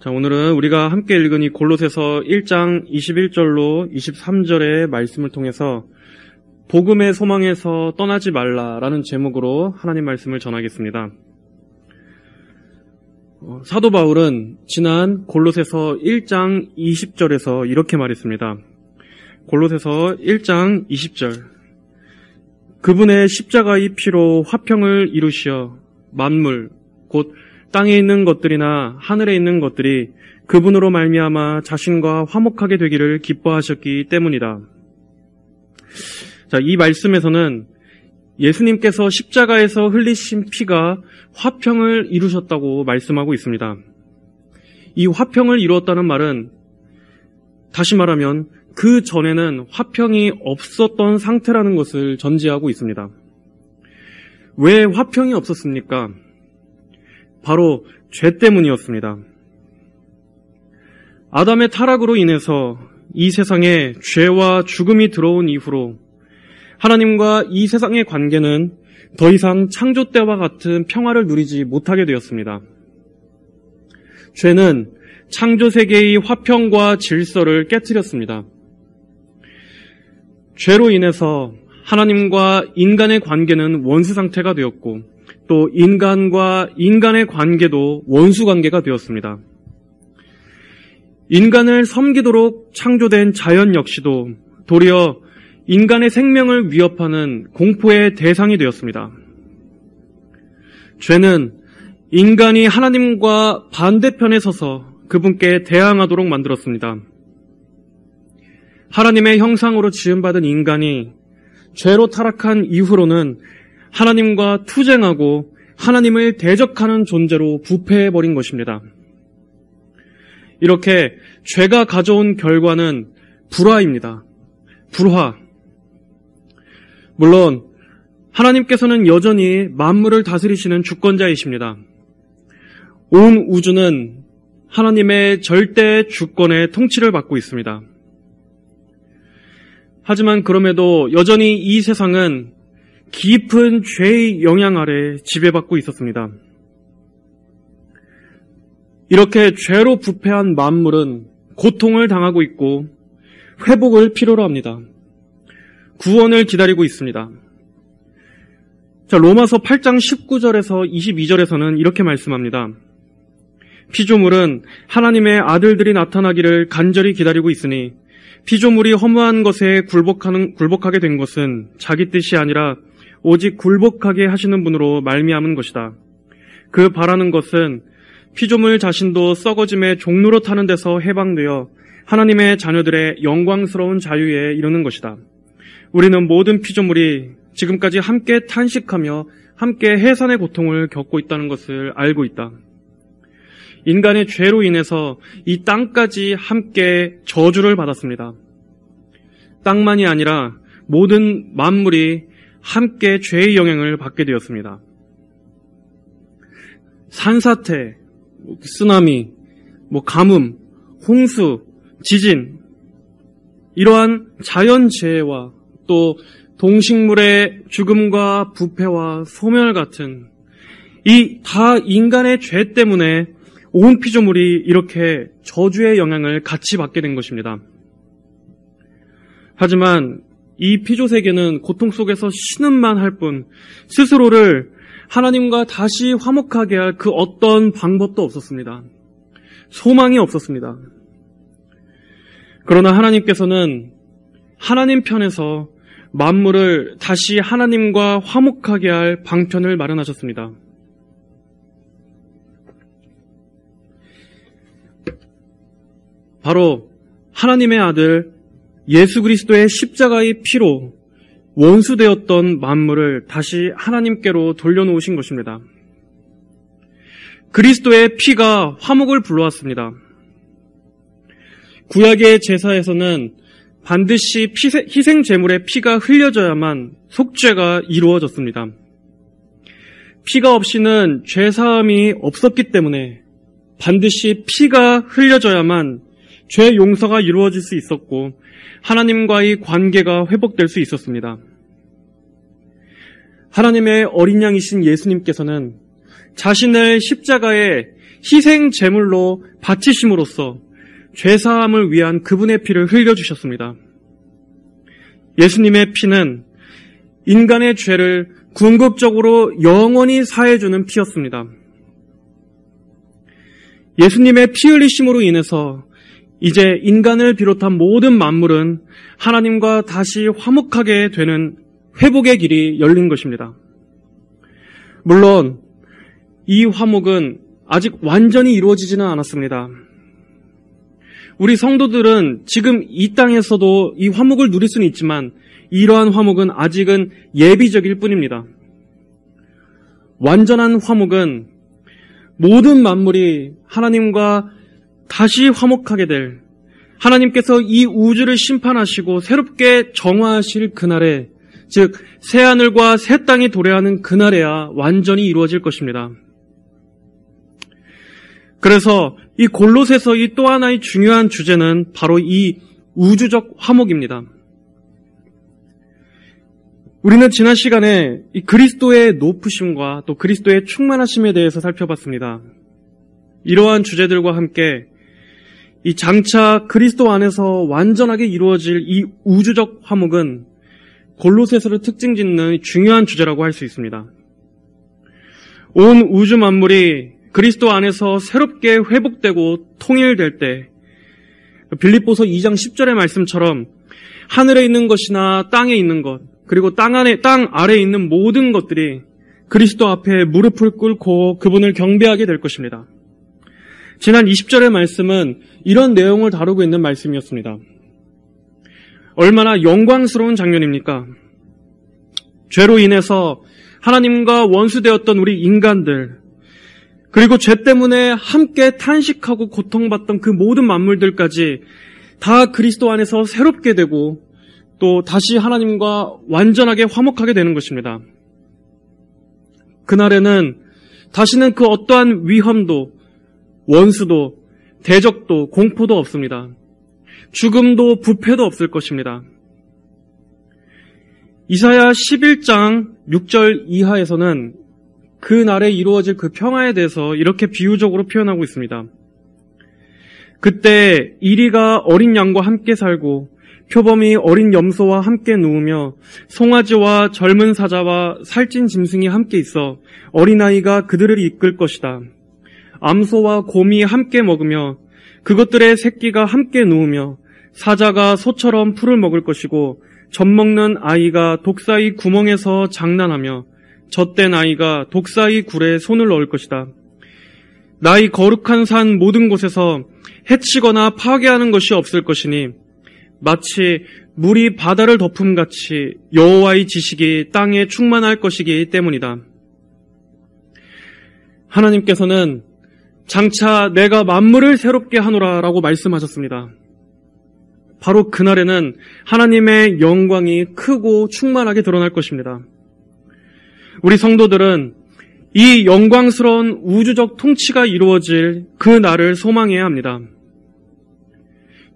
자, 오늘은 우리가 함께 읽은 이 골로새서 1장 21절로 23절의 말씀을 통해서 복음의 소망에서 떠나지 말라라는 제목으로 하나님 말씀을 전하겠습니다. 사도 바울은 지난 골로새서 1장 20절에서 이렇게 말했습니다. 골로새서 1장 20절. 그분의 십자가의 피로 화평을 이루시어 만물 곧 땅에 있는 것들이나 하늘에 있는 것들이 그분으로 말미암아 자신과 화목하게 되기를 기뻐하셨기 때문이다. 자, 이 말씀에서는 예수님께서 십자가에서 흘리신 피가 화평을 이루셨다고 말씀하고 있습니다. 이 화평을 이루었다는 말은 다시 말하면 그 전에는 화평이 없었던 상태라는 것을 전제하고 있습니다. 왜 화평이 없었습니까? 바로 죄 때문이었습니다. 아담의 타락으로 인해서 이 세상에 죄와 죽음이 들어온 이후로 하나님과 이 세상의 관계는 더 이상 창조 때와 같은 평화를 누리지 못하게 되었습니다. 죄는 창조 세계의 화평과 질서를 깨뜨렸습니다. 죄로 인해서 하나님과 인간의 관계는 원수 상태가 되었고 또 인간과 인간의 관계도 원수 관계가 되었습니다. 인간을 섬기도록 창조된 자연 역시도 도리어 인간의 생명을 위협하는 공포의 대상이 되었습니다. 죄는 인간이 하나님과 반대편에 서서 그분께 대항하도록 만들었습니다. 하나님의 형상으로 지음받은 인간이 죄로 타락한 이후로는 하나님과 투쟁하고 하나님을 대적하는 존재로 부패해버린 것입니다. 이렇게 죄가 가져온 결과는 불화입니다. 불화. 물론 하나님께서는 여전히 만물을 다스리시는 주권자이십니다. 온 우주는 하나님의 절대 주권의 통치를 받고 있습니다. 하지만 그럼에도 여전히 이 세상은 깊은 죄의 영향 아래 지배받고 있었습니다. 이렇게 죄로 부패한 만물은 고통을 당하고 있고 회복을 필요로 합니다. 구원을 기다리고 있습니다. 자, 로마서 8장 19절에서 22절에서는 이렇게 말씀합니다. 피조물은 하나님의 아들들이 나타나기를 간절히 기다리고 있으니 피조물이 허무한 것에 굴복하게 된 것은 자기 뜻이 아니라 오직 굴복하게 하시는 분으로 말미암은 것이다. 그 바라는 것은 피조물 자신도 썩어짐의 종로로 타는 데서 해방되어 하나님의 자녀들의 영광스러운 자유에 이르는 것이다. 우리는 모든 피조물이 지금까지 함께 탄식하며 함께 해산의 고통을 겪고 있다는 것을 알고 있다. 인간의 죄로 인해서 이 땅까지 함께 저주를 받았습니다. 땅만이 아니라 모든 만물이 함께 죄의 영향을 받게 되었습니다. 산사태, 쓰나미, 가뭄, 홍수, 지진, 이러한 자연재해와 또 동식물의 죽음과 부패와 소멸 같은 이 다 인간의 죄 때문에 온 피조물이 이렇게 저주의 영향을 같이 받게 된 것입니다. 하지만 이 피조세계는 고통 속에서 신음만 할 뿐 스스로를 하나님과 다시 화목하게 할 그 어떤 방법도 없었습니다. 소망이 없었습니다. 그러나 하나님께서는 하나님 편에서 만물을 다시 하나님과 화목하게 할 방편을 마련하셨습니다. 바로 하나님의 아들 예수 그리스도의 십자가의 피로 원수되었던 만물을 다시 하나님께로 돌려놓으신 것입니다. 그리스도의 피가 화목을 불러왔습니다. 구약의 제사에서는 반드시 희생 제물의 피가 흘려져야만 속죄가 이루어졌습니다. 피가 없이는 죄사함이 없었기 때문에 반드시 피가 흘려져야만 죄 용서가 이루어질 수 있었고 하나님과의 관계가 회복될 수 있었습니다. 하나님의 어린 양이신 예수님께서는 자신을 십자가에 희생 제물로 바치심으로써 죄사함을 위한 그분의 피를 흘려주셨습니다. 예수님의 피는 인간의 죄를 궁극적으로 영원히 사해주는 피였습니다. 예수님의 피 흘리심으로 인해서 이제 인간을 비롯한 모든 만물은 하나님과 다시 화목하게 되는 회복의 길이 열린 것입니다. 물론 이 화목은 아직 완전히 이루어지지는 않았습니다. 우리 성도들은 지금 이 땅에서도 이 화목을 누릴 수는 있지만 이러한 화목은 아직은 예비적일 뿐입니다. 완전한 화목은 모든 만물이 하나님과 다시 화목하게 될, 하나님께서 이 우주를 심판하시고 새롭게 정화하실 그날에, 즉 새하늘과 새 땅이 도래하는 그날에야 완전히 이루어질 것입니다. 그래서 이 골로새서 이 또 하나의 중요한 주제는 바로 이 우주적 화목입니다. 우리는 지난 시간에 이 그리스도의 높으심과 또 그리스도의 충만하심에 대해서 살펴봤습니다. 이러한 주제들과 함께 이 장차 그리스도 안에서 완전하게 이루어질 이 우주적 화목은 골로새서를 특징짓는 중요한 주제라고 할 수 있습니다. 온 우주 만물이 그리스도 안에서 새롭게 회복되고 통일될 때 빌립보서 2장 10절의 말씀처럼 하늘에 있는 것이나 땅에 있는 것, 그리고 땅 아래에 있는 모든 것들이 그리스도 앞에 무릎을 꿇고 그분을 경배하게 될 것입니다. 지난 20절의 말씀은 이런 내용을 다루고 있는 말씀이었습니다. 얼마나 영광스러운 장면입니까? 죄로 인해서 하나님과 원수되었던 우리 인간들, 그리고 죄 때문에 함께 탄식하고 고통받던 그 모든 만물들까지 다 그리스도 안에서 새롭게 되고 또 다시 하나님과 완전하게 화목하게 되는 것입니다. 그날에는 다시는 그 어떠한 위험도, 원수도, 대적도, 공포도 없습니다. 죽음도 부패도 없을 것입니다. 이사야 11장 6절 이하에서는 그 날에 이루어질 그 평화에 대해서 이렇게 비유적으로 표현하고 있습니다. 그때 이리가 어린 양과 함께 살고 표범이 어린 염소와 함께 누우며 송아지와 젊은 사자와 살찐 짐승이 함께 있어 어린아이가 그들을 이끌 것이다. 암소와 곰이 함께 먹으며 그것들의 새끼가 함께 누우며 사자가 소처럼 풀을 먹을 것이고 젖먹는 아이가 독사의 구멍에서 장난하며 젖된 아이가 독사의 굴에 손을 넣을 것이다. 나의 거룩한 산 모든 곳에서 해치거나 파괴하는 것이 없을 것이니 마치 물이 바다를 덮음같이 여호와의 지식이 땅에 충만할 것이기 때문이다. 하나님께서는 장차 내가 만물을 새롭게 하노라 라고 말씀하셨습니다. 바로 그날에는 하나님의 영광이 크고 충만하게 드러날 것입니다. 우리 성도들은 이 영광스러운 우주적 통치가 이루어질 그 날을 소망해야 합니다.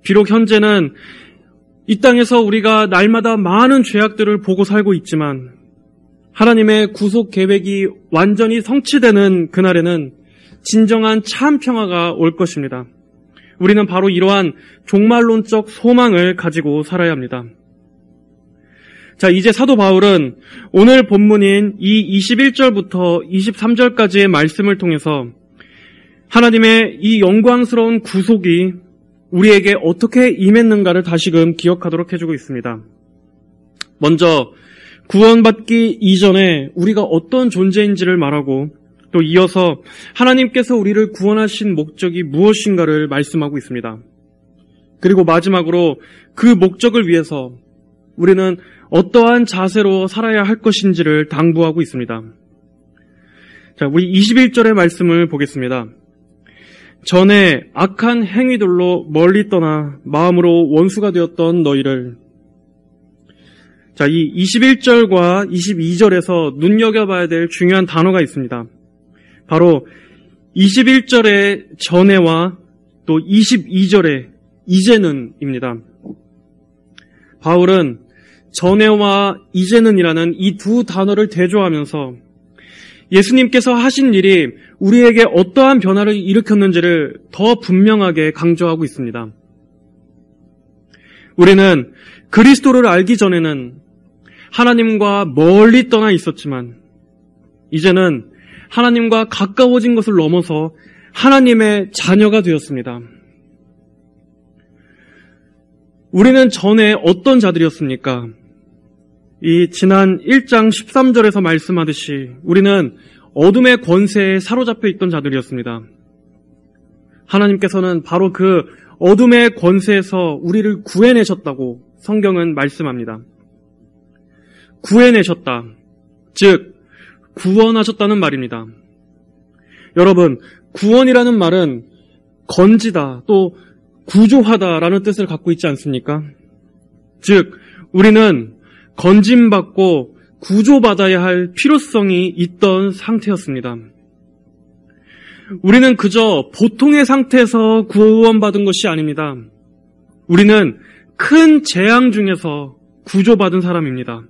비록 현재는 이 땅에서 우리가 날마다 많은 죄악들을 보고 살고 있지만 하나님의 구속 계획이 완전히 성취되는 그날에는 진정한 참 평화가 올 것입니다. 우리는 바로 이러한 종말론적 소망을 가지고 살아야 합니다. 자, 이제 사도 바울은 오늘 본문인 이 21절부터 23절까지의 말씀을 통해서 하나님의 이 영광스러운 구속이 우리에게 어떻게 임했는가를 다시금 기억하도록 해주고 있습니다. 먼저 구원받기 이전에 우리가 어떤 존재인지를 말하고 또 이어서 하나님께서 우리를 구원하신 목적이 무엇인가를 말씀하고 있습니다. 그리고 마지막으로 그 목적을 위해서 우리는 어떠한 자세로 살아야 할 것인지를 당부하고 있습니다. 자, 우리 21절의 말씀을 보겠습니다. 전에 악한 행위들로 멀리 떠나 마음으로 원수가 되었던 너희를. 자, 이 21절과 22절에서 눈여겨봐야 될 중요한 단어가 있습니다. 바로 21절의 전에와 또 22절의 이제는입니다. 바울은 전에와 이제는이라는 이 두 단어를 대조하면서 예수님께서 하신 일이 우리에게 어떠한 변화를 일으켰는지를 더 분명하게 강조하고 있습니다. 우리는 그리스도를 알기 전에는 하나님과 멀리 떠나 있었지만 이제는 하나님과 가까워진 것을 넘어서 하나님의 자녀가 되었습니다. 우리는 전에 어떤 자들이었습니까? 이 지난 1장 13절에서 말씀하듯이 우리는 어둠의 권세에 사로잡혀 있던 자들이었습니다. 하나님께서는 바로 그 어둠의 권세에서 우리를 구해내셨다고 성경은 말씀합니다. 구해내셨다. 즉 구원하셨다는 말입니다. 여러분, 구원이라는 말은 건지다, 또 구조하다라는 뜻을 갖고 있지 않습니까? 즉, 우리는 건짐받고 구조받아야 할 필요성이 있던 상태였습니다. 우리는 그저 보통의 상태에서 구원받은 것이 아닙니다. 우리는 큰 재앙 중에서 구조받은 사람입니다.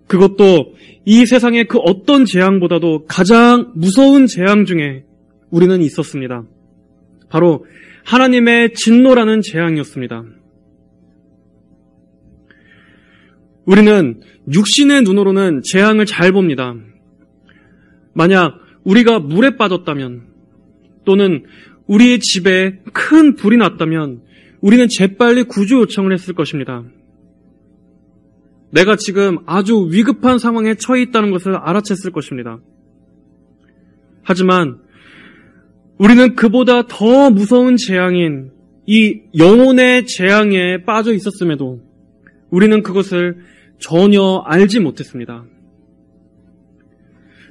그것도 이 세상의 그 어떤 재앙보다도 가장 무서운 재앙 중에 우리는 있었습니다. 바로 하나님의 진노라는 재앙이었습니다. 우리는 육신의 눈으로는 재앙을 잘 봅니다. 만약 우리가 물에 빠졌다면 또는 우리의 집에 큰 불이 났다면 우리는 재빨리 구조 요청을 했을 것입니다. 내가 지금 아주 위급한 상황에 처해 있다는 것을 알아챘을 것입니다. 하지만 우리는 그보다 더 무서운 재앙인 이 영혼의 재앙에 빠져 있었음에도 우리는 그것을 전혀 알지 못했습니다.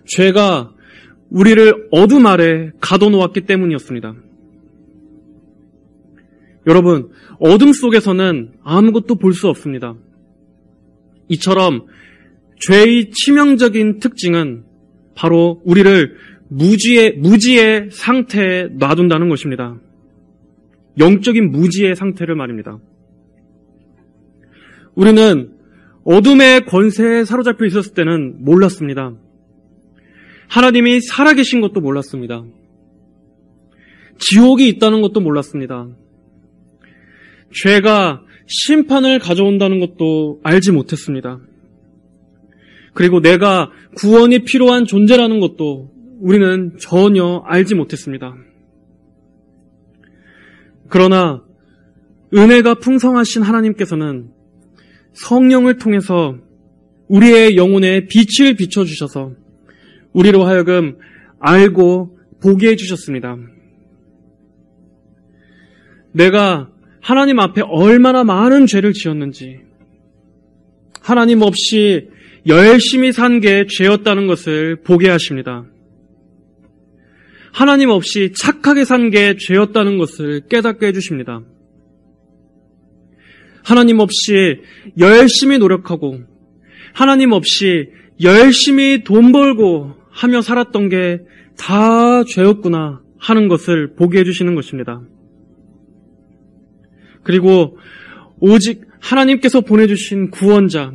죄가 우리를 어둠 아래 가둬놓았기 때문이었습니다. 여러분, 어둠 속에서는 아무것도 볼 수 없습니다. 이처럼 죄의 치명적인 특징은 바로 우리를 무지의 상태에 놔둔다는 것입니다. 영적인 무지의 상태를 말입니다. 우리는 어둠의 권세에 사로잡혀 있었을 때는 몰랐습니다. 하나님이 살아계신 것도 몰랐습니다. 지옥이 있다는 것도 몰랐습니다. 죄가 심판을 가져온다는 것도 알지 못했습니다. 그리고 내가 구원이 필요한 존재라는 것도 우리는 전혀 알지 못했습니다. 그러나 은혜가 풍성하신 하나님께서는 성령을 통해서 우리의 영혼에 빛을 비춰주셔서 우리로 하여금 알고 보게 해주셨습니다. 내가 하나님 앞에 얼마나 많은 죄를 지었는지, 하나님 없이 열심히 산 게 죄였다는 것을 보게 하십니다. 하나님 없이 착하게 산 게 죄였다는 것을 깨닫게 해주십니다. 하나님 없이 열심히 노력하고 하나님 없이 열심히 돈 벌고 하며 살았던 게 다 죄였구나 하는 것을 보게 해주시는 것입니다. 그리고 오직 하나님께서 보내주신 구원자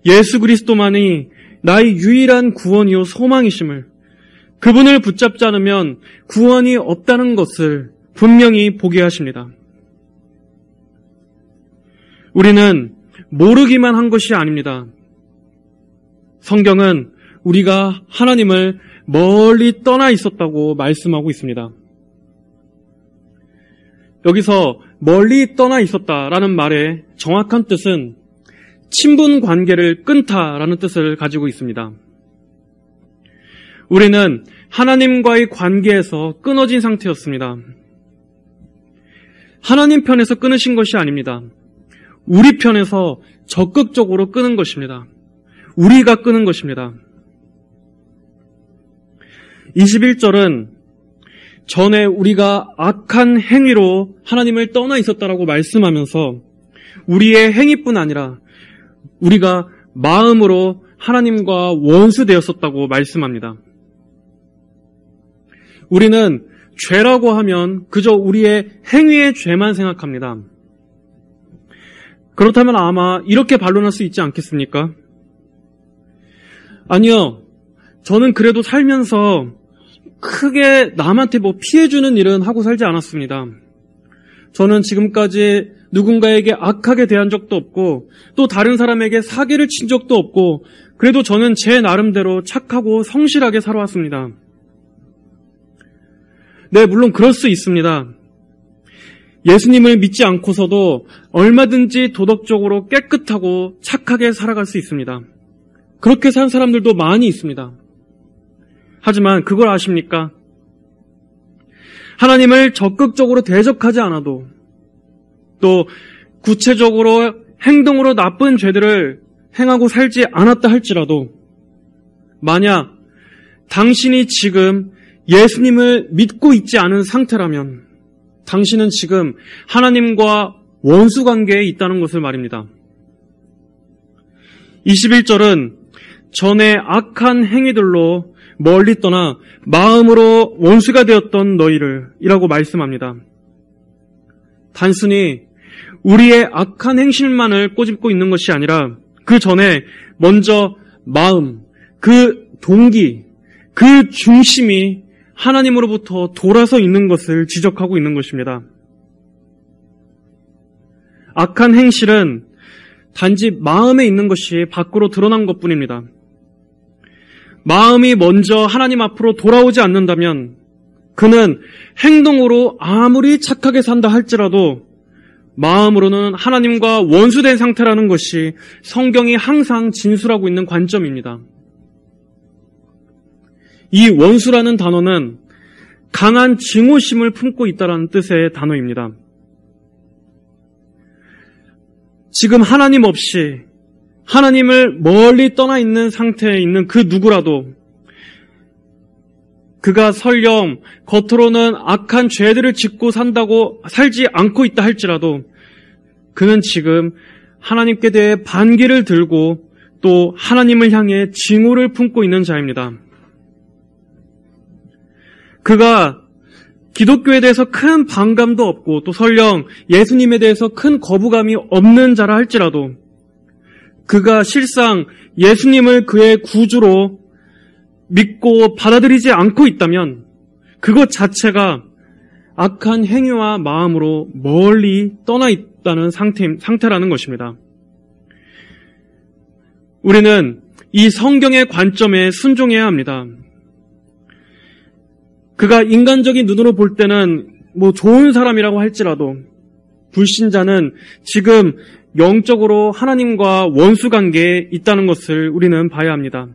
예수 그리스도만이 나의 유일한 구원이요 소망이심을, 그분을 붙잡지 않으면 구원이 없다는 것을 분명히 보게 하십니다. 우리는 모르기만 한 것이 아닙니다. 성경은 우리가 하나님을 멀리 떠나 있었다고 말씀하고 있습니다. 여기서 멀리 떠나 있었다라는 말의 정확한 뜻은 친분 관계를 끊다라는 뜻을 가지고 있습니다. 우리는 하나님과의 관계에서 끊어진 상태였습니다. 하나님 편에서 끊으신 것이 아닙니다. 우리 편에서 적극적으로 끊은 것입니다. 우리가 끊은 것입니다. 21절은 전에 우리가 악한 행위로 하나님을 떠나 있었다라고 말씀하면서 우리의 행위뿐 아니라 우리가 마음으로 하나님과 원수되었었다고 말씀합니다. 우리는 죄라고 하면 그저 우리의 행위의 죄만 생각합니다. 그렇다면 아마 이렇게 반론할 수 있지 않겠습니까? 아니요. 저는 그래도 살면서 크게 남한테 피해주는 일은 하고 살지 않았습니다. 저는 지금까지 누군가에게 악하게 대한 적도 없고 또 다른 사람에게 사기를 친 적도 없고 그래도 저는 제 나름대로 착하고 성실하게 살아왔습니다. 네, 물론 그럴 수 있습니다. 예수님을 믿지 않고서도 얼마든지 도덕적으로 깨끗하고 착하게 살아갈 수 있습니다. 그렇게 산 사람들도 많이 있습니다. 하지만 그걸 아십니까? 하나님을 적극적으로 대적하지 않아도 또 구체적으로 행동으로 나쁜 죄들을 행하고 살지 않았다 할지라도 만약 당신이 지금 예수님을 믿고 있지 않은 상태라면 당신은 지금 하나님과 원수 관계에 있다는 것을 말입니다. 21절은 전에 악한 행위들로 멀리 떠나 마음으로 원수가 되었던 너희를 이라고 말씀합니다. 단순히 우리의 악한 행실만을 꼬집고 있는 것이 아니라 그 전에 먼저 마음, 그 동기, 그 중심이 하나님으로부터 돌아서 있는 것을 지적하고 있는 것입니다. 악한 행실은 단지 마음에 있는 것이 밖으로 드러난 것뿐입니다. 마음이 먼저 하나님 앞으로 돌아오지 않는다면 그는 행동으로 아무리 착하게 산다 할지라도 마음으로는 하나님과 원수된 상태라는 것이 성경이 항상 진술하고 있는 관점입니다. 이 원수라는 단어는 강한 증오심을 품고 있다는 뜻의 단어입니다. 지금 하나님 없이 하나님을 멀리 떠나 있는 상태에 있는 그 누구라도 그가 설령 겉으로는 악한 죄들을 짓고 살지 않고 있다 할지라도 그는 지금 하나님께 대해 반기를 들고 또 하나님을 향해 증오를 품고 있는 자입니다. 그가 기독교에 대해서 큰 반감도 없고 또 설령 예수님에 대해서 큰 거부감이 없는 자라 할지라도 그가 실상 예수님을 그의 구주로 믿고 받아들이지 않고 있다면 그것 자체가 악한 행위와 마음으로 멀리 떠나 있다는 상태라는 것입니다. 우리는 이 성경의 관점에 순종해야 합니다. 그가 인간적인 눈으로 볼 때는 좋은 사람이라고 할지라도 불신자는 지금 영적으로 하나님과 원수 관계에 있다는 것을 우리는 봐야 합니다.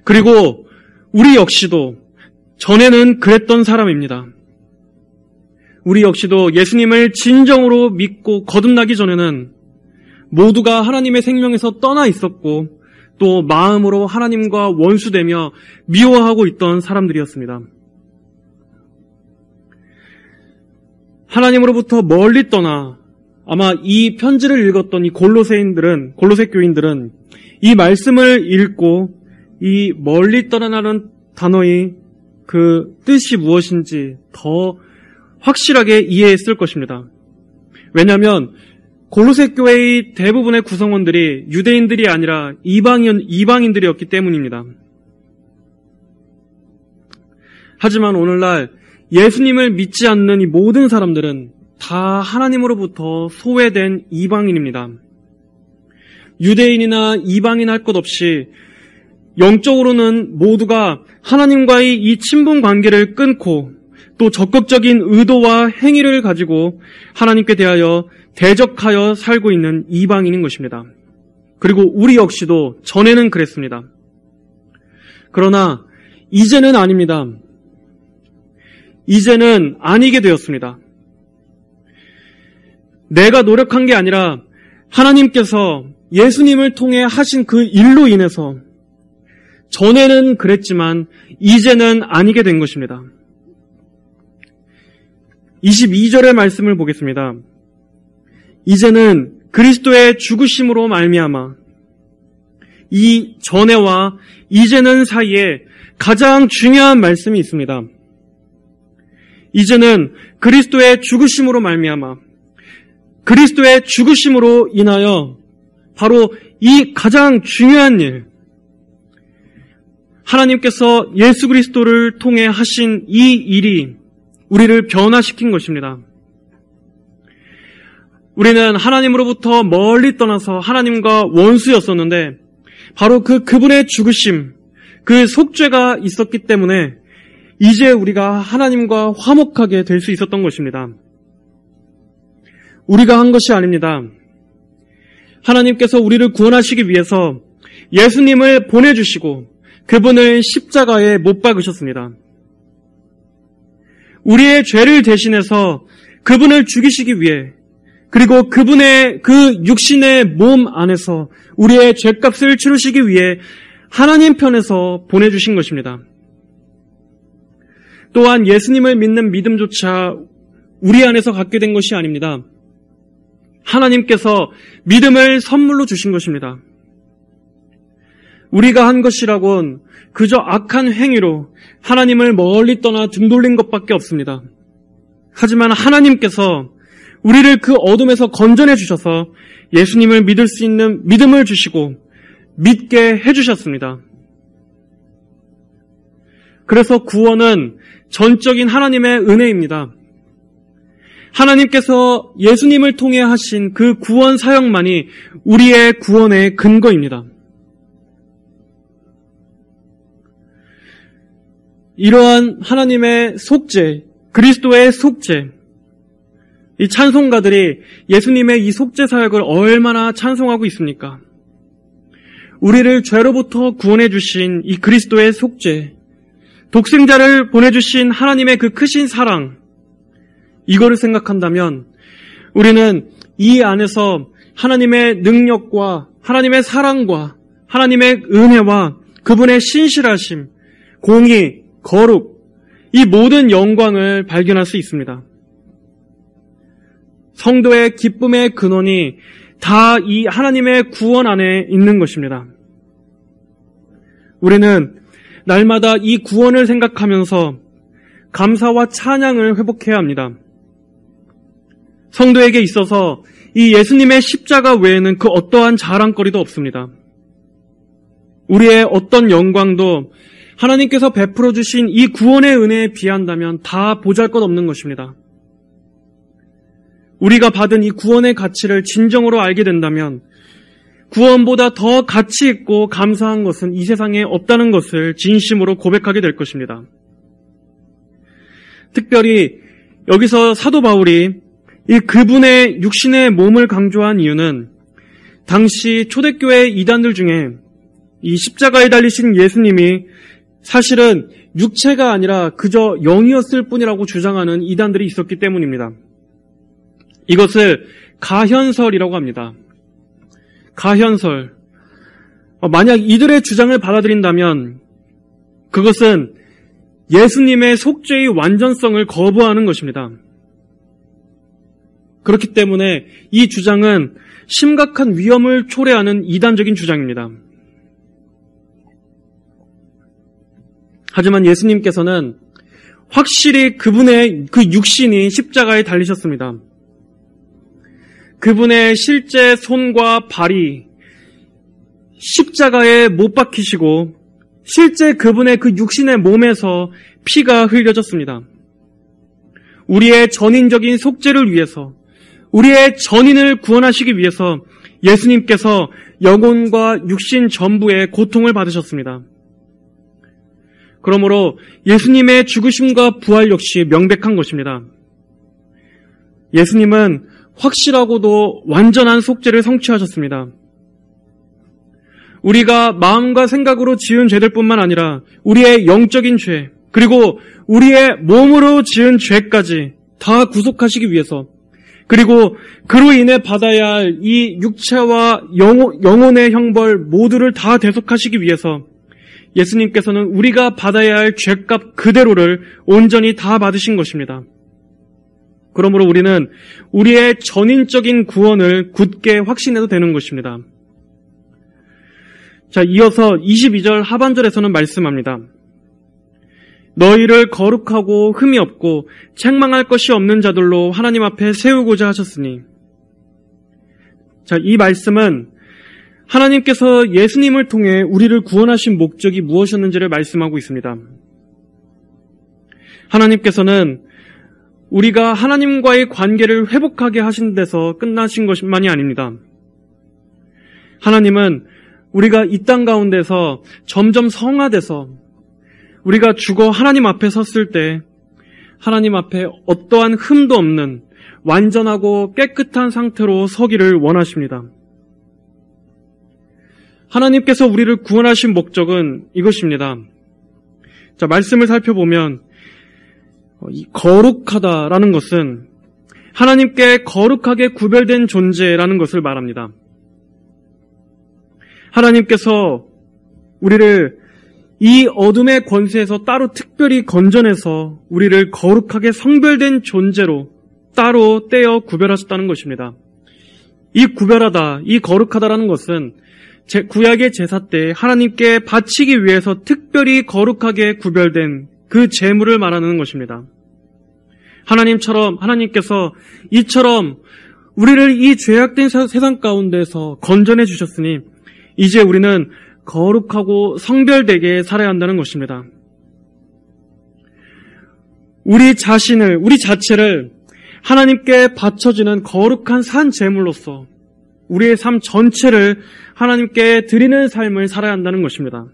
그리고 우리 역시도 전에는 그랬던 사람입니다. 우리 역시도 예수님을 진정으로 믿고 거듭나기 전에는 모두가 하나님의 생명에서 떠나 있었고 또 마음으로 하나님과 원수되며 미워하고 있던 사람들이었습니다. 하나님으로부터 멀리 떠나 아마 이 편지를 읽었던 이 골로새 교인들은 이 말씀을 읽고 이 멀리 떠나라는 단어의 그 뜻이 무엇인지 더 확실하게 이해했을 것입니다. 왜냐하면 골로새 교회의 대부분의 구성원들이 유대인들이 아니라 이방인들이었기 때문입니다. 하지만 오늘날 예수님을 믿지 않는 이 모든 사람들은 다 하나님으로부터 소외된 이방인입니다. 유대인이나 이방인 할 것 없이 영적으로는 모두가 하나님과의 이 친분 관계를 끊고 또 적극적인 의도와 행위를 가지고 하나님께 대하여 대적하여 살고 있는 이방인인 것입니다. 그리고 우리 역시도 전에는 그랬습니다. 그러나 이제는 아닙니다. 이제는 아니게 되었습니다. 내가 노력한 게 아니라 하나님께서 예수님을 통해 하신 그 일로 인해서 전에는 그랬지만 이제는 아니게 된 것입니다. 22절의 말씀을 보겠습니다. 이제는 그리스도의 죽으심으로 말미암아 이 전에와 이제는 사이에 가장 중요한 말씀이 있습니다. 이제는 그리스도의 죽으심으로 말미암아 그리스도의 죽으심으로 인하여 바로 이 가장 중요한 일 하나님께서 예수 그리스도를 통해 하신 이 일이 우리를 변화시킨 것입니다. 우리는 하나님으로부터 멀리 떠나서 하나님과 원수였었는데 바로 그분의 죽으심, 그 속죄가 있었기 때문에 이제 우리가 하나님과 화목하게 될 수 있었던 것입니다. 우리가 한 것이 아닙니다. 하나님께서 우리를 구원하시기 위해서 예수님을 보내주시고 그분을 십자가에 못 박으셨습니다. 우리의 죄를 대신해서 그분을 죽이시기 위해, 그리고 그분의 그 육신의 몸 안에서 우리의 죄값을 치르시기 위해 하나님 편에서 보내주신 것입니다. 또한 예수님을 믿는 믿음조차 우리 안에서 갖게 된 것이 아닙니다. 하나님께서 믿음을 선물로 주신 것입니다. 우리가 한 것이라곤 그저 악한 행위로 하나님을 멀리 떠나 등 돌린 것밖에 없습니다. 하지만 하나님께서 우리를 그 어둠에서 건져내 주셔서 예수님을 믿을 수 있는 믿음을 주시고 믿게 해주셨습니다. 그래서 구원은 전적인 하나님의 은혜입니다. 하나님께서 예수님을 통해 하신 그 구원 사역만이 우리의 구원의 근거입니다. 이러한 하나님의 속죄, 그리스도의 속죄, 이 찬송가들이 예수님의 이 속죄 사역을 얼마나 찬송하고 있습니까? 우리를 죄로부터 구원해 주신 이 그리스도의 속죄, 독생자를 보내주신 하나님의 그 크신 사랑, 이거를 생각한다면 우리는 이 안에서 하나님의 능력과 하나님의 사랑과 하나님의 은혜와 그분의 신실하심, 공의, 거룩, 이 모든 영광을 발견할 수 있습니다. 성도의 기쁨의 근원이 다 이 하나님의 구원 안에 있는 것입니다. 우리는 날마다 이 구원을 생각하면서 감사와 찬양을 회복해야 합니다. 성도에게 있어서 이 예수님의 십자가 외에는 그 어떠한 자랑거리도 없습니다. 우리의 어떤 영광도 하나님께서 베풀어 주신 이 구원의 은혜에 비한다면 다 보잘것없는 것입니다. 우리가 받은 이 구원의 가치를 진정으로 알게 된다면 구원보다 더 가치 있고 감사한 것은 이 세상에 없다는 것을 진심으로 고백하게 될 것입니다. 특별히 여기서 사도 바울이 이 그분의 육신의 몸을 강조한 이유는 당시 초대교회 이단들 중에 이 십자가에 달리신 예수님이 사실은 육체가 아니라 그저 영이었을 뿐이라고 주장하는 이단들이 있었기 때문입니다. 이것을 가현설이라고 합니다. 가현설. 만약 이들의 주장을 받아들인다면 그것은 예수님의 속죄의 완전성을 거부하는 것입니다. 그렇기 때문에 이 주장은 심각한 위험을 초래하는 이단적인 주장입니다. 하지만 예수님께서는 확실히 그분의 그 육신이 십자가에 달리셨습니다. 그분의 실제 손과 발이 십자가에 못 박히시고 실제 그분의 그 육신의 몸에서 피가 흘려졌습니다. 우리의 전인적인 속죄를 위해서, 우리의 전인을 구원하시기 위해서 예수님께서 영혼과 육신 전부의 고통을 받으셨습니다. 그러므로 예수님의 죽으심과 부활 역시 명백한 것입니다. 예수님은 확실하고도 완전한 속죄를 성취하셨습니다. 우리가 마음과 생각으로 지은 죄들뿐만 아니라 우리의 영적인 죄, 그리고 우리의 몸으로 지은 죄까지 다 구속하시기 위해서, 그리고 그로 인해 받아야 할 이 육체와 영혼의 형벌 모두를 다 대속하시기 위해서 예수님께서는 우리가 받아야 할 죄값 그대로를 온전히 다 받으신 것입니다. 그러므로 우리는 우리의 전인적인 구원을 굳게 확신해도 되는 것입니다. 자, 이어서 22절 하반절에서는 말씀합니다. 너희를 거룩하고 흠이 없고 책망할 것이 없는 자들로 하나님 앞에 세우고자 하셨으니. 자, 이 말씀은 하나님께서 예수님을 통해 우리를 구원하신 목적이 무엇이었는지를 말씀하고 있습니다. 하나님께서는 우리가 하나님과의 관계를 회복하게 하신 데서 끝나신 것만이 아닙니다. 하나님은 우리가 이 땅 가운데서 점점 성화돼서 우리가 죽어 하나님 앞에 섰을 때 하나님 앞에 어떠한 흠도 없는 완전하고 깨끗한 상태로 서기를 원하십니다. 하나님께서 우리를 구원하신 목적은 이것입니다. 자, 말씀을 살펴보면 거룩하다라는 것은 하나님께 거룩하게 구별된 존재라는 것을 말합니다. 하나님께서 우리를 이 어둠의 권세에서 따로 특별히 건져내서 우리를 거룩하게 성별된 존재로 따로 떼어 구별하셨다는 것입니다. 이 구별하다, 이 거룩하다라는 것은 구약의 제사 때 하나님께 바치기 위해서 특별히 거룩하게 구별된 그 제물을 말하는 것입니다. 하나님께서 이처럼 우리를 이 죄악된 세상 가운데서 건져내 주셨으니 이제 우리는 거룩하고 성별되게 살아야 한다는 것입니다. 우리 자체를 하나님께 바쳐지는 거룩한 산 제물로서 우리의 삶 전체를 하나님께 드리는 삶을 살아야 한다는 것입니다.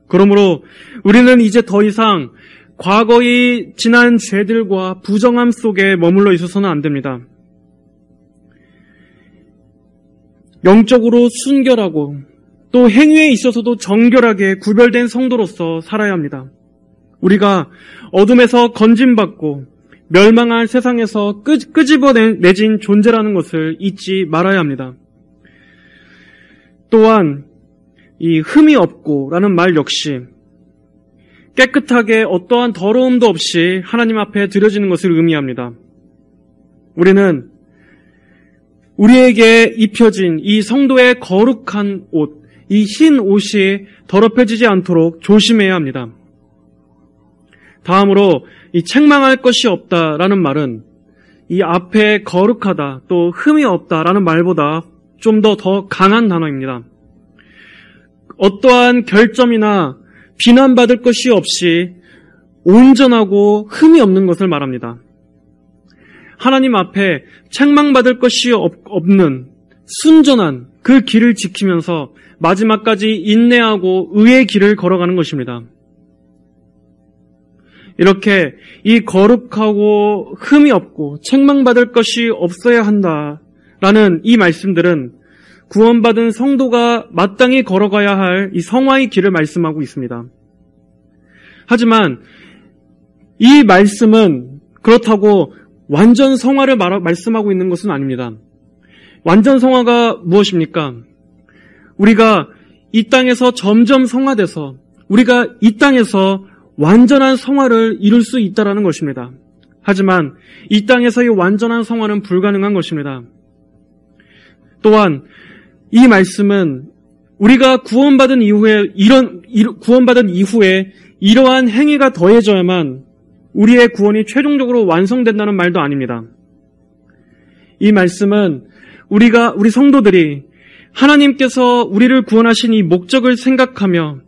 그러므로 우리는 이제 더 이상 과거의 지난 죄들과 부정함 속에 머물러 있어서는 안 됩니다. 영적으로 순결하고 또 행위에 있어서도 정결하게 구별된 성도로서 살아야 합니다. 우리가 어둠에서 건짐받고 멸망할 세상에서 끄집어내진 존재라는 것을 잊지 말아야 합니다. 또한 이 흠이 없고라는 말 역시 깨끗하게 어떠한 더러움도 없이 하나님 앞에 드려지는 것을 의미합니다. 우리는 우리에게 입혀진 이 성도의 거룩한 옷, 이 흰 옷이 더럽혀지지 않도록 조심해야 합니다. 다음으로 이 책망할 것이 없다라는 말은 이 앞에 거룩하다 또 흠이 없다라는 말보다 좀 더 강한 단어입니다. 어떠한 결점이나 비난받을 것이 없이 온전하고 흠이 없는 것을 말합니다. 하나님 앞에 책망받을 것이 없는 순전한 그 길을 지키면서 마지막까지 인내하고 의의 길을 걸어가는 것입니다. 이렇게 이 거룩하고 흠이 없고 책망받을 것이 없어야 한다라는 이 말씀들은 구원받은 성도가 마땅히 걸어가야 할 이 성화의 길을 말씀하고 있습니다. 하지만 이 말씀은 그렇다고 완전 성화를 말씀하고 있는 것은 아닙니다. 완전 성화가 무엇입니까? 우리가 이 땅에서 점점 성화돼서 우리가 이 땅에서 완전한 성화를 이룰 수 있다라는 것입니다. 하지만 이 땅에서의 완전한 성화는 불가능한 것입니다. 또한 이 말씀은 우리가 구원받은 이후에 이러한 행위가 더해져야만 우리의 구원이 최종적으로 완성된다는 말도 아닙니다. 이 말씀은 우리 성도들이 하나님께서 우리를 구원하신 이 목적을 생각하며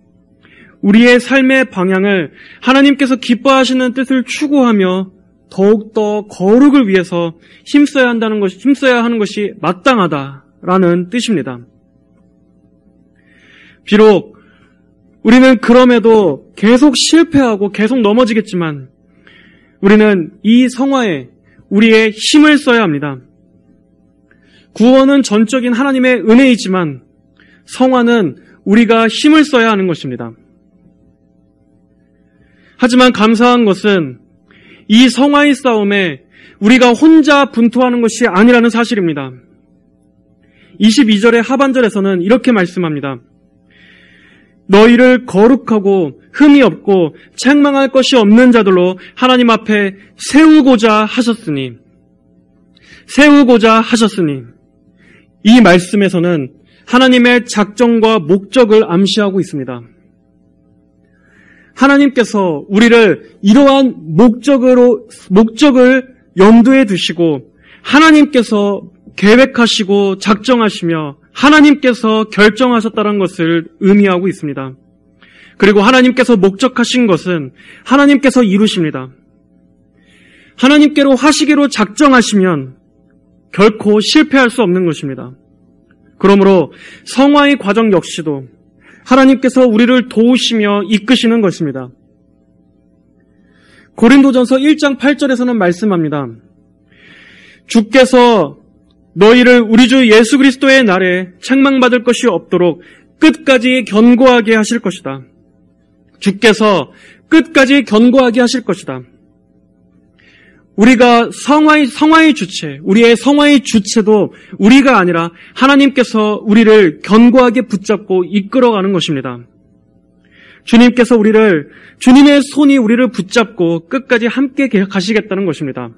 우리의 삶의 방향을 하나님께서 기뻐하시는 뜻을 추구하며 더욱더 거룩을 위해서 힘써야 하는 것이 마땅하다라는 뜻입니다. 비록 우리는 그럼에도 계속 실패하고 계속 넘어지겠지만 우리는 이 성화에 우리의 힘을 써야 합니다. 구원은 전적인 하나님의 은혜이지만 성화는 우리가 힘을 써야 하는 것입니다. 하지만 감사한 것은 이 성화의 싸움에 우리가 혼자 분투하는 것이 아니라는 사실입니다. 22절의 하반절에서는 이렇게 말씀합니다. 너희를 거룩하고 흠이 없고 책망할 것이 없는 자들로 하나님 앞에 세우고자 하셨으니 이 말씀에서는 하나님의 작정과 목적을 암시하고 있습니다. 하나님께서 우리를 이러한 목적을 염두에 두시고 하나님께서 계획하시고 작정하시며 하나님께서 결정하셨다는 것을 의미하고 있습니다. 그리고 하나님께서 목적하신 것은 하나님께서 이루십니다. 하나님께로 하시기로 작정하시면 결코 실패할 수 없는 것입니다. 그러므로 성화의 과정 역시도 하나님께서 우리를 도우시며 이끄시는 것입니다. 고린도전서 1장 8절에서는 말씀합니다. 주께서 너희를 우리 주 예수 그리스도의 날에 책망받을 것이 없도록 끝까지 견고하게 하실 것이다. 주께서 끝까지 견고하게 하실 것이다. 우리가 성화의 주체, 우리의 성화의 주체도 우리가 아니라 하나님께서 우리를 견고하게 붙잡고 이끌어가는 것입니다. 주님께서 주님의 손이 우리를 붙잡고 끝까지 함께 가시겠다는 것입니다.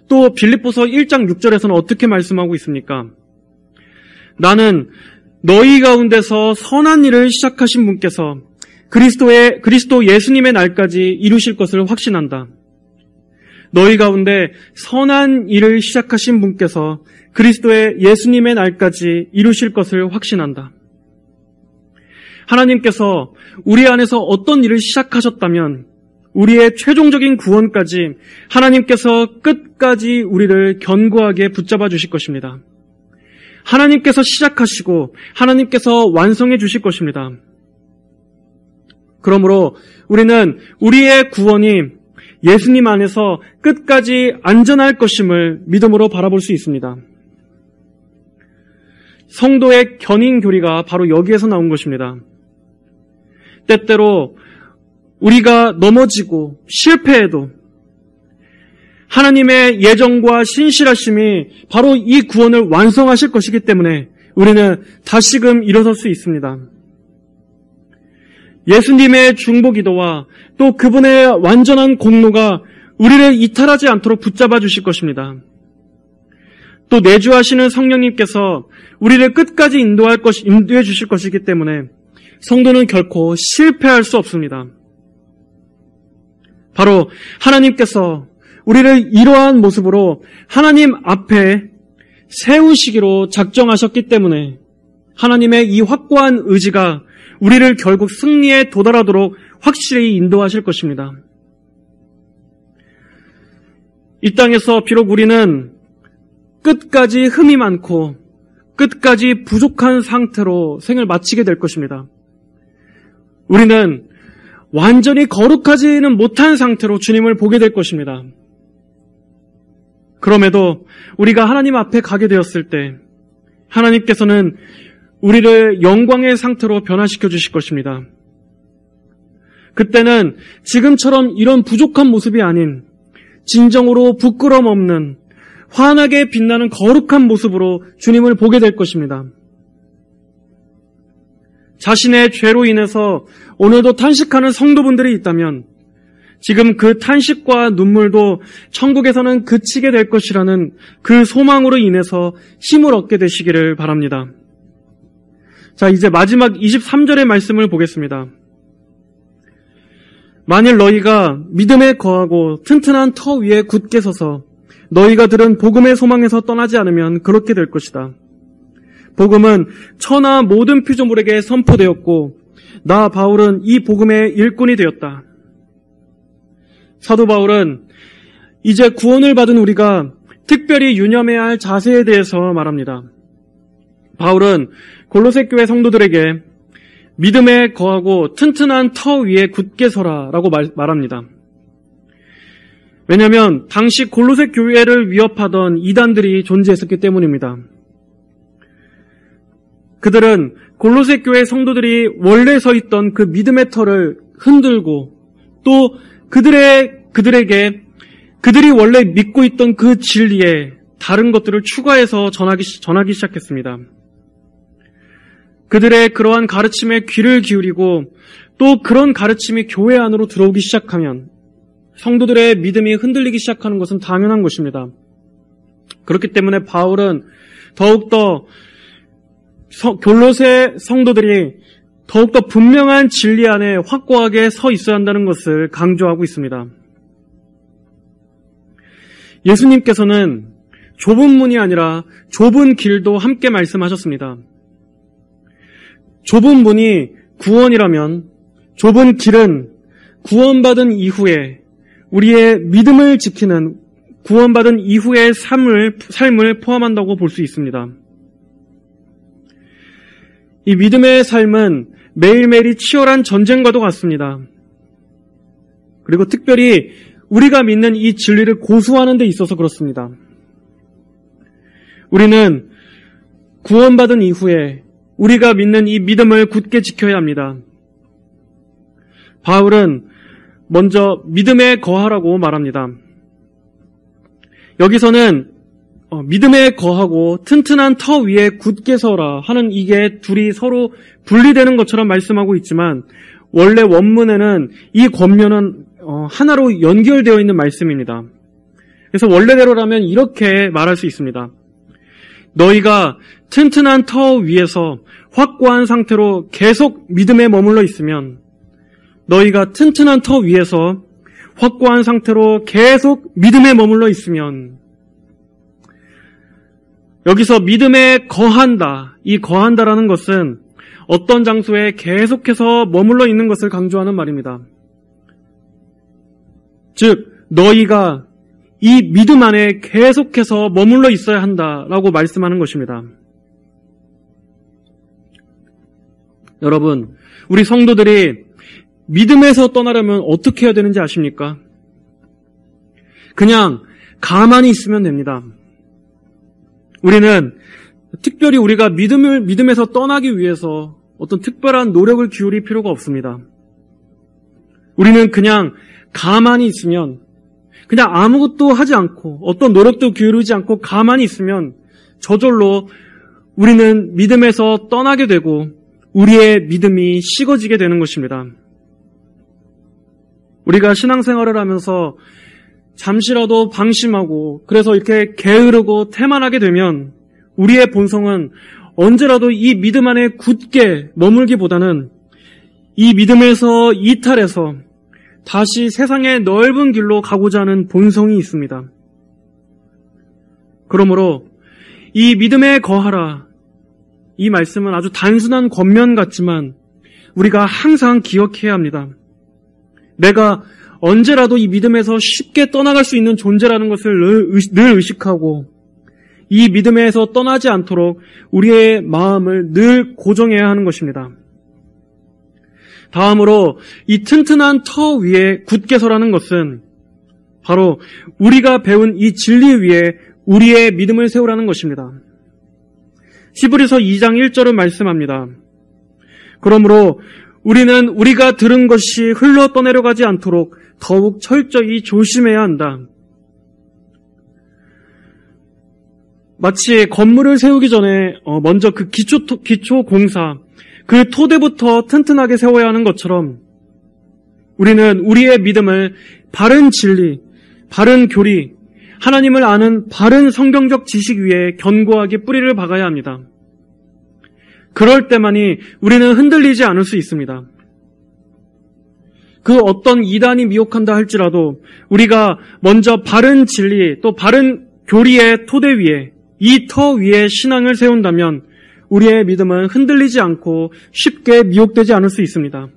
또 빌립보서 1장 6절에서는 어떻게 말씀하고 있습니까? 나는 너희 가운데서 선한 일을 시작하신 분께서 그리스도 예수님의 날까지 이루실 것을 확신한다. 너희 가운데 선한 일을 시작하신 분께서 그리스도의 예수님의 날까지 이루실 것을 확신한다. 하나님께서 우리 안에서 어떤 일을 시작하셨다면 우리의 최종적인 구원까지 하나님께서 끝까지 우리를 견고하게 붙잡아 주실 것입니다. 하나님께서 시작하시고 하나님께서 완성해 주실 것입니다. 그러므로 우리는 우리의 구원이 예수님 안에서 끝까지 안전할 것임을 믿음으로 바라볼 수 있습니다. 성도의 견인교리가 바로 여기에서 나온 것입니다. 때때로 우리가 넘어지고 실패해도 하나님의 예정과 신실하심이 바로 이 구원을 완성하실 것이기 때문에 우리는 다시금 일어설 수 있습니다. 예수님의 중보기도와 또 그분의 완전한 공로가 우리를 이탈하지 않도록 붙잡아 주실 것입니다. 또 내주하시는 성령님께서 우리를 끝까지 인도해 주실 것이기 때문에 성도는 결코 실패할 수 없습니다. 바로 하나님께서 우리를 이러한 모습으로 하나님 앞에 세우시기로 작정하셨기 때문에 하나님의 이 확고한 의지가 우리를 결국 승리에 도달하도록 확실히 인도하실 것입니다. 이 땅에서 비록 우리는 끝까지 흠이 많고 끝까지 부족한 상태로 생을 마치게 될 것입니다. 우리는 완전히 거룩하지는 못한 상태로 주님을 보게 될 것입니다. 그럼에도 우리가 하나님 앞에 가게 되었을 때 하나님께서는 우리를 영광의 상태로 변화시켜 주실 것입니다. 그때는 지금처럼 이런 부족한 모습이 아닌 진정으로 부끄럼 없는 환하게 빛나는 거룩한 모습으로 주님을 보게 될 것입니다. 자신의 죄로 인해서 오늘도 탄식하는 성도분들이 있다면 지금 그 탄식과 눈물도 천국에서는 그치게 될 것이라는 그 소망으로 인해서 힘을 얻게 되시기를 바랍니다. 자, 이제 마지막 23절의 말씀을 보겠습니다. 만일 너희가 믿음에 거하고 튼튼한 터 위에 굳게 서서 너희가 들은 복음의 소망에서 떠나지 않으면 그렇게 될 것이다. 복음은 천하 모든 피조물에게 선포되었고 나 바울은 이 복음의 일꾼이 되었다. 사도 바울은 이제 구원을 받은 우리가 특별히 유념해야 할 자세에 대해서 말합니다. 바울은 골로새 교회 성도들에게 믿음에 거하고 튼튼한 터 위에 굳게 서라라고 말합니다. 왜냐하면 당시 골로새 교회를 위협하던 이단들이 존재했었기 때문입니다. 그들은 골로새 교회 성도들이 원래 서 있던 그 믿음의 터를 흔들고 또 그들에게 그들이 원래 믿고 있던 그 진리에 다른 것들을 추가해서 전하기 시작했습니다. 그들의 그러한 가르침에 귀를 기울이고 또 그런 가르침이 교회 안으로 들어오기 시작하면 성도들의 믿음이 흔들리기 시작하는 것은 당연한 것입니다. 그렇기 때문에 바울은 더욱더 골로새 성도들이 더욱더 분명한 진리 안에 확고하게 서 있어야 한다는 것을 강조하고 있습니다. 예수님께서는 좁은 문이 아니라 좁은 길도 함께 말씀하셨습니다. 좁은 문이 구원이라면 좁은 길은 구원받은 이후에 우리의 믿음을 지키는 구원받은 이후의 삶을 포함한다고 볼 수 있습니다. 이 믿음의 삶은 매일매일이 치열한 전쟁과도 같습니다. 그리고 특별히 우리가 믿는 이 진리를 고수하는 데 있어서 그렇습니다. 우리는 구원받은 이후에 우리가 믿는 이 믿음을 굳게 지켜야 합니다. 바울은 먼저 믿음에 거하라고 말합니다. 여기서는 믿음에 거하고 튼튼한 터 위에 굳게 서라 하는 이게 둘이 서로 분리되는 것처럼 말씀하고 있지만 원래 원문에는 이 권면은 하나로 연결되어 있는 말씀입니다. 그래서 원래대로라면 이렇게 말할 수 있습니다. 너희가 튼튼한 터 위에서 확고한 상태로 계속 믿음에 머물러 있으면 너희가 튼튼한 터 위에서 확고한 상태로 계속 믿음에 머물러 있으면 여기서 믿음에 거한다. 이 거한다라는 것은 어떤 장소에 계속해서 머물러 있는 것을 강조하는 말입니다. 즉 너희가 이 믿음 안에 계속해서 머물러 있어야 한다라고 말씀하는 것입니다. 여러분, 우리 성도들이 믿음에서 떠나려면 어떻게 해야 되는지 아십니까? 그냥 가만히 있으면 됩니다. 우리는 특별히 우리가 믿음에서 떠나기 위해서 어떤 특별한 노력을 기울일 필요가 없습니다. 우리는 그냥 가만히 있으면, 그냥 아무것도 하지 않고 어떤 노력도 기울이지 않고 가만히 있으면 저절로 우리는 믿음에서 떠나게 되고 우리의 믿음이 식어지게 되는 것입니다. 우리가 신앙생활을 하면서 잠시라도 방심하고 그래서 이렇게 게으르고 태만하게 되면 우리의 본성은 언제라도 이 믿음 안에 굳게 머물기보다는 이 믿음에서 이탈해서 다시 세상의 넓은 길로 가고자 하는 본성이 있습니다. 그러므로 이 믿음에 거하라. 이 말씀은 아주 단순한 권면 같지만 우리가 항상 기억해야 합니다. 내가 언제라도 이 믿음에서 쉽게 떠나갈 수 있는 존재라는 것을 늘 의식하고 이 믿음에서 떠나지 않도록 우리의 마음을 늘 고정해야 하는 것입니다. 다음으로 이 튼튼한 터 위에 굳게 서라는 것은 바로 우리가 배운 이 진리 위에 우리의 믿음을 세우라는 것입니다. 히브리서 2장 1절은 말씀합니다. 그러므로 우리는 우리가 들은 것이 흘러 떠내려가지 않도록 더욱 철저히 조심해야 한다. 마치 건물을 세우기 전에 먼저 그 기초 공사, 그 토대부터 튼튼하게 세워야 하는 것처럼 우리는 우리의 믿음을 바른 진리, 바른 교리, 하나님을 아는 바른 성경적 지식 위에 견고하게 뿌리를 박아야 합니다. 그럴 때만이 우리는 흔들리지 않을 수 있습니다. 그 어떤 이단이 미혹한다 할지라도 우리가 먼저 바른 진리 또 바른 교리의 토대 위에 이 터 위에 신앙을 세운다면 우리의 믿음은 흔들리지 않고 쉽게 미혹되지 않을 수 있습니다.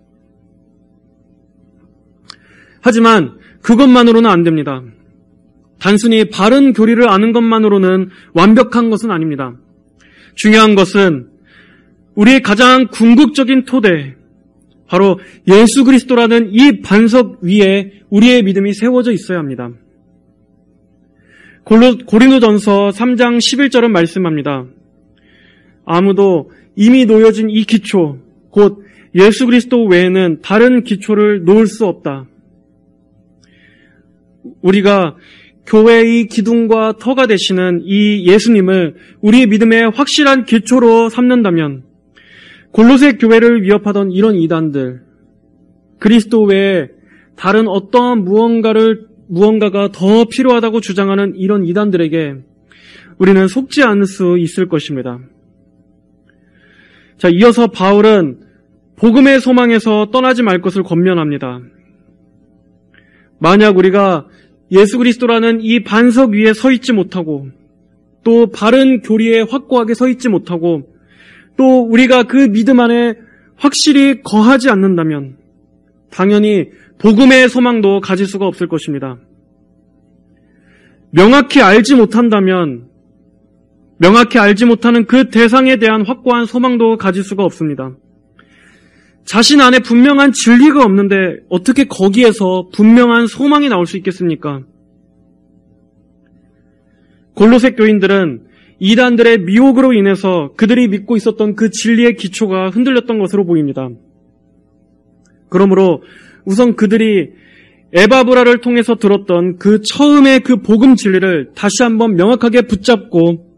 하지만 그것만으로는 안 됩니다. 단순히 바른 교리를 아는 것만으로는 완벽한 것은 아닙니다. 중요한 것은 우리의 가장 궁극적인 토대, 바로 예수 그리스도라는 이 반석 위에 우리의 믿음이 세워져 있어야 합니다. 고린도전서 3장 11절은 말씀합니다. 아무도 이미 놓여진 이 기초, 곧 예수 그리스도 외에는 다른 기초를 놓을 수 없다. 우리가 교회의 기둥과 터가 되시는 이 예수님을 우리의 믿음의 확실한 기초로 삼는다면 골로새 교회를 위협하던 이런 이단들, 그리스도 외에 다른 어떠한 무언가가 더 필요하다고 주장하는 이런 이단들에게 우리는 속지 않을 수 있을 것입니다. 자, 이어서 바울은 복음의 소망에서 떠나지 말 것을 권면합니다. 만약 우리가 예수 그리스도라는 이 반석 위에 서 있지 못하고 또 바른 교리에 확고하게 서 있지 못하고 또 우리가 그 믿음 안에 확실히 거하지 않는다면 당연히 복음의 소망도 가질 수가 없을 것입니다. 명확히 알지 못한다면 명확히 알지 못하는 그 대상에 대한 확고한 소망도 가질 수가 없습니다. 자신 안에 분명한 진리가 없는데 어떻게 거기에서 분명한 소망이 나올 수 있겠습니까? 골로새 교인들은 이단들의 미혹으로 인해서 그들이 믿고 있었던 그 진리의 기초가 흔들렸던 것으로 보입니다. 그러므로 우선 그들이 에바브라를 통해서 들었던 그 처음의 그 복음 진리를 다시 한번 명확하게 붙잡고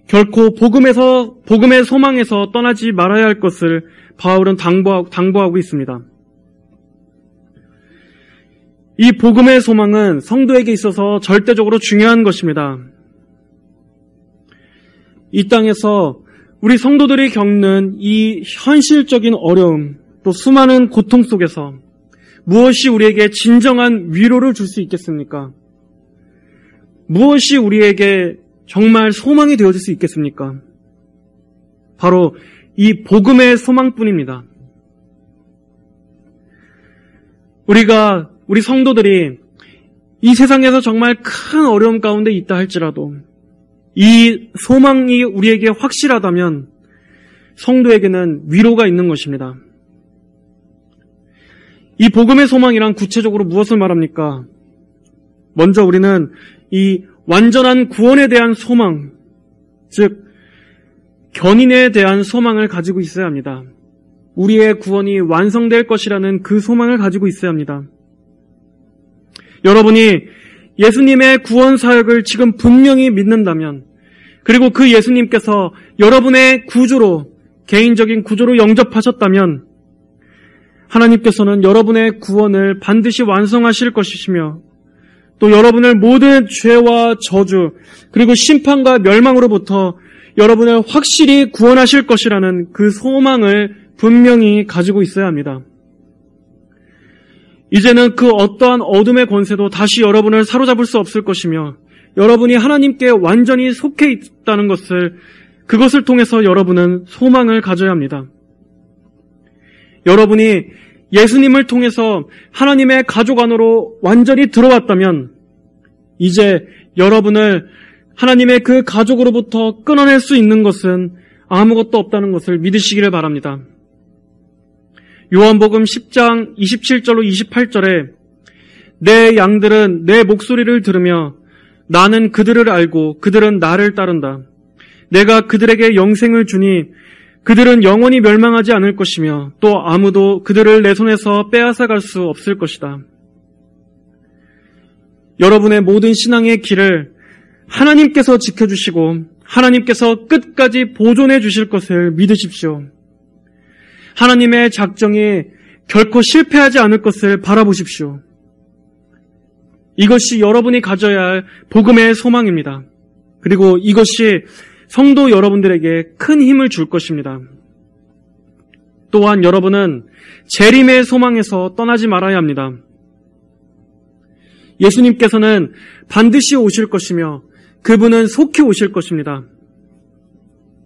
결코 복음의 소망에서 떠나지 말아야 할 것을 바울은 당부하고 있습니다. 이 복음의 소망은 성도에게 있어서 절대적으로 중요한 것입니다. 이 땅에서 우리 성도들이 겪는 이 현실적인 어려움, 또 수많은 고통 속에서 무엇이 우리에게 진정한 위로를 줄 수 있겠습니까? 무엇이 우리에게 정말 소망이 되어줄 수 있겠습니까? 바로 이 복음의 소망뿐입니다. 우리 성도들이 이 세상에서 정말 큰 어려움 가운데 있다 할지라도 이 소망이 우리에게 확실하다면 성도에게는 위로가 있는 것입니다. 이 복음의 소망이란 구체적으로 무엇을 말합니까? 먼저 우리는 이 완전한 구원에 대한 소망, 즉 견인에 대한 소망을 가지고 있어야 합니다. 우리의 구원이 완성될 것이라는 그 소망을 가지고 있어야 합니다. 여러분이 예수님의 구원 사역을 지금 분명히 믿는다면, 그리고 그 예수님께서 여러분의 구주로, 개인적인 구주로 영접하셨다면 하나님께서는 여러분의 구원을 반드시 완성하실 것이시며 또 여러분을 모든 죄와 저주 그리고 심판과 멸망으로부터 여러분을 확실히 구원하실 것이라는 그 소망을 분명히 가지고 있어야 합니다. 이제는 그 어떠한 어둠의 권세도 다시 여러분을 사로잡을 수 없을 것이며 여러분이 하나님께 완전히 속해 있다는 그것을 통해서 여러분은 소망을 가져야 합니다. 여러분이 예수님을 통해서 하나님의 가족 안으로 완전히 들어왔다면 이제 여러분을 하나님의 그 가족으로부터 끊어낼 수 있는 것은 아무것도 없다는 것을 믿으시기를 바랍니다. 요한복음 10장 27절로 28절에 내 양들은 내 목소리를 들으며 나는 그들을 알고 그들은 나를 따른다. 내가 그들에게 영생을 주니 그들은 영원히 멸망하지 않을 것이며 또 아무도 그들을 내 손에서 빼앗아갈 수 없을 것이다. 여러분의 모든 신앙의 길을 하나님께서 지켜주시고 하나님께서 끝까지 보존해 주실 것을 믿으십시오. 하나님의 작정이 결코 실패하지 않을 것을 바라보십시오. 이것이 여러분이 가져야 할 복음의 소망입니다. 그리고 이것이 성도 여러분들에게 큰 힘을 줄 것입니다. 또한 여러분은 재림의 소망에서 떠나지 말아야 합니다. 예수님께서는 반드시 오실 것이며 그분은 속히 오실 것입니다.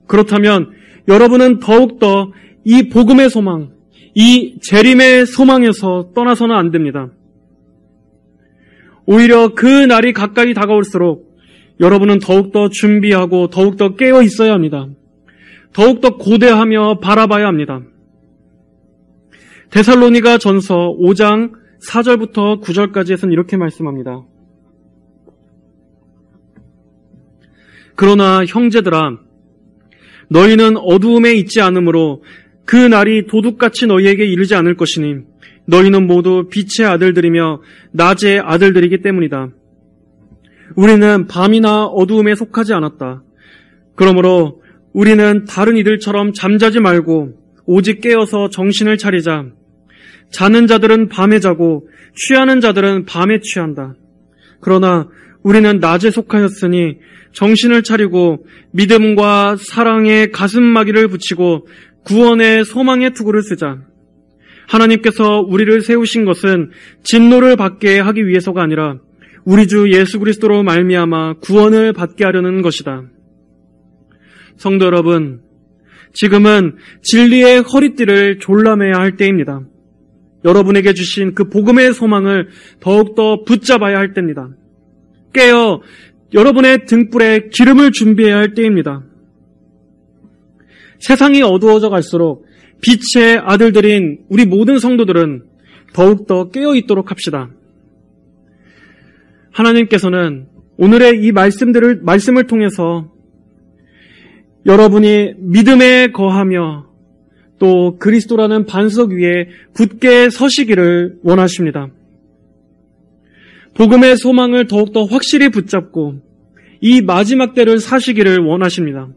그렇다면 여러분은 더욱더 이 복음의 소망, 이 재림의 소망에서 떠나서는 안 됩니다. 오히려 그 날이 가까이 다가올수록 여러분은 더욱더 준비하고 더욱더 깨어 있어야 합니다. 더욱더 고대하며 바라봐야 합니다. 데살로니가 전서 5장 4절부터 9절까지에서는 이렇게 말씀합니다. 그러나 형제들아, 너희는 어두움에 있지 않으므로 그 날이 도둑같이 너희에게 이르지 않을 것이니 너희는 모두 빛의 아들들이며 낮의 아들들이기 때문이다. 우리는 밤이나 어두움에 속하지 않았다. 그러므로 우리는 다른 이들처럼 잠자지 말고 오직 깨어서 정신을 차리자. 자는 자들은 밤에 자고 취하는 자들은 밤에 취한다. 그러나 우리는 낮에 속하였으니 정신을 차리고 믿음과 사랑의 가슴마기를 붙이고 구원의 소망의 투구를 쓰자. 하나님께서 우리를 세우신 것은 진노를 받게 하기 위해서가 아니라 우리 주 예수 그리스도로 말미암아 구원을 받게 하려는 것이다. 성도 여러분, 지금은 진리의 허리띠를 졸라매야 할 때입니다. 여러분에게 주신 그 복음의 소망을 더욱더 붙잡아야 할 때입니다. 깨어 여러분의 등불에 기름을 준비해야 할 때입니다. 세상이 어두워져 갈수록 빛의 아들들인 우리 모든 성도들은 더욱더 깨어 있도록 합시다. 하나님께서는 오늘의 이 말씀을 통해서 여러분이 믿음에 거하며 또 그리스도라는 반석 위에 굳게 서시기를 원하십니다. 복음의 소망을 더욱더 확실히 붙잡고 이 마지막 때를 사시기를 원하십니다.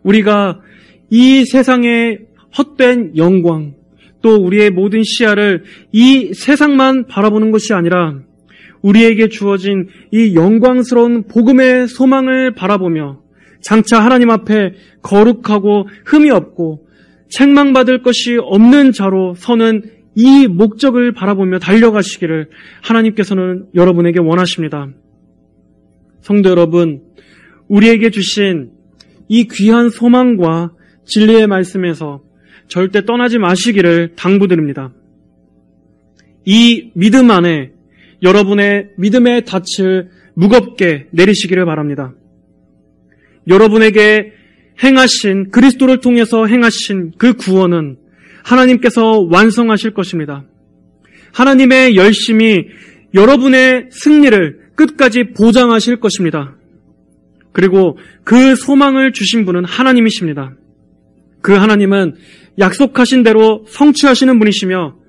우리가 이 세상의 헛된 영광, 또 우리의 모든 시야를 이 세상만 바라보는 것이 아니라 우리에게 주어진 이 영광스러운 복음의 소망을 바라보며 장차 하나님 앞에 거룩하고 흠이 없고 책망받을 것이 없는 자로 서는 이 목적을 바라보며 달려가시기를 하나님께서는 여러분에게 원하십니다. 성도 여러분, 우리에게 주신 이 귀한 소망과 진리의 말씀에서 절대 떠나지 마시기를 당부드립니다. 이 믿음 안에 여러분의 믿음의 닻을 무겁게 내리시기를 바랍니다. 여러분에게 행하신, 그리스도를 통해서 행하신 그 구원은 하나님께서 완성하실 것입니다. 하나님의 열심이 여러분의 승리를 끝까지 보장하실 것입니다. 그리고 그 소망을 주신 분은 하나님이십니다. 그 하나님은 약속하신 대로 성취하시는 분이시며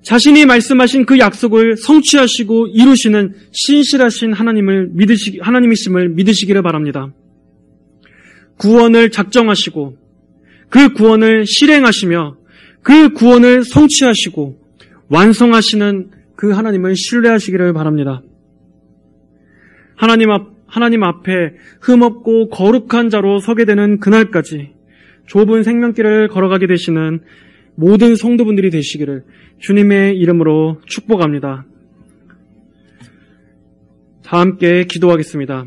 자신이 말씀하신 그 약속을 성취하시고 이루시는 신실하신 하나님이심을 믿으시기를 바랍니다. 구원을 작정하시고 그 구원을 실행하시며 그 구원을 성취하시고 완성하시는 그 하나님을 신뢰하시기를 바랍니다. 하나님 앞에 흠없고 거룩한 자로 서게 되는 그날까지 좁은 생명길을 걸어가게 되시는 모든 성도분들이 되시기를 주님의 이름으로 축복합니다. 다 함께 기도하겠습니다.